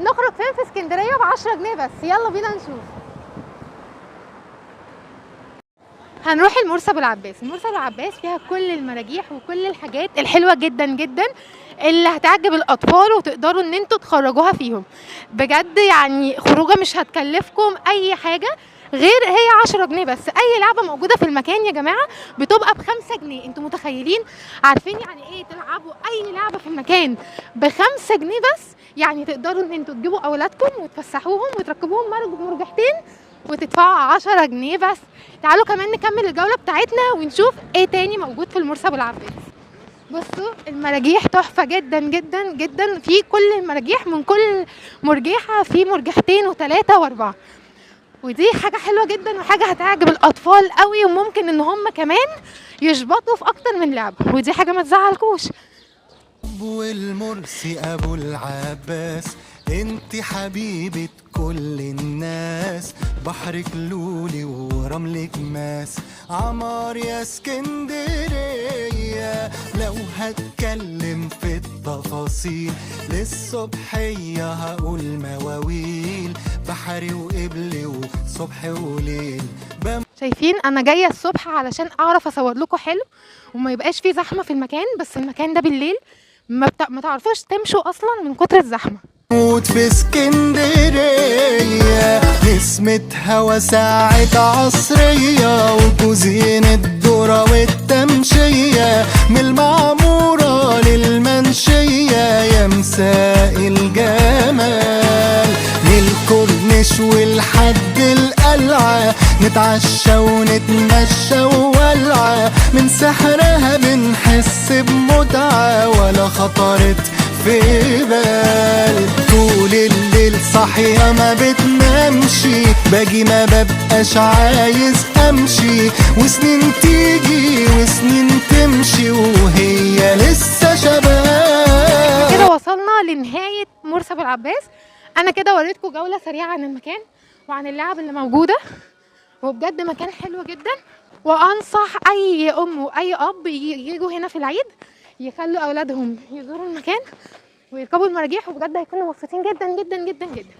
نخرج فين في اسكندريه ب10 جنيه بس. يلا بينا نشوف. هنروح المرسى ابو العباس. المرسى ابو العباس فيها كل المراجيح وكل الحاجات الحلوه جدا جدا اللي هتعجب الاطفال وتقدروا ان انتوا تخرجوها فيهم. بجد يعني خروجه مش هتكلفكم اي حاجه غير هي 10 جنيه بس. اي لعبه موجوده في المكان يا جماعه بتبقى ب5 جنيه. انتوا متخيلين؟ عارفين يعني ايه تلعبوا اي لعبه في المكان ب5 جنيه بس؟ يعني تقدروا ان انتوا تجيبوا اولادكم وتفسحوهم وتركبوهم مرجحتين وتدفعوا 10 جنيه بس. تعالوا كمان نكمل الجولة بتاعتنا ونشوف ايه تاني موجود في المرسى ابو العباس. بصوا المراجيح تحفة جدا جدا جدا. في كل المراجيح، من كل مرجيحة في مرجحتين وثلاثة واربعة، ودي حاجة حلوة جدا وحاجة هتعجب الاطفال قوي، وممكن ان هم كمان يشبطوا في اكتر من لعبة، ودي حاجة ما تزعلكوش. والمرسي ابو العباس انتي حبيبة كل الناس، بحرك لولي ورملك ماس، عمار يا اسكندرية. لو هتكلم في التفاصيل للصبحية هقول مواويل، بحري وقبلي وصبح وليل. شايفين انا جايه الصبح علشان اعرف اصور لكم حلو وما يبقاش فيه زحمه في المكان، بس المكان ده بالليل ما تعرفوش تمشوا اصلا من كتر الزحمه. موت في اسكندرية، نسمة هوا ساعة عصرية، وكوزين الذرة والتمشية، من المعمورة للمنشية يا مساء الجمال. من الكورنيش والحد القلعة نتعشى ونتمشى وولعة، من سحرها بنحس بمتعة ولا خطرت في بال. طول الليل صاحية ما بتنامشي، باجي ما ببقاش عايز امشي، وسنين تيجي وسنين تمشي وهي لسه شباب. كده وصلنا لنهاية مرسى ابو العباس. انا كده وريتكم جولة سريعة عن المكان وعن اللعب اللي موجودة، وبجد مكان حلو جدا، وانصح اي ام واي اب يجوا هنا في العيد يخلوا اولادهم يزوروا المكان ويركبوا المراجيح، وبجد هيكونوا مبسوطين جدا جدا جدا جدا.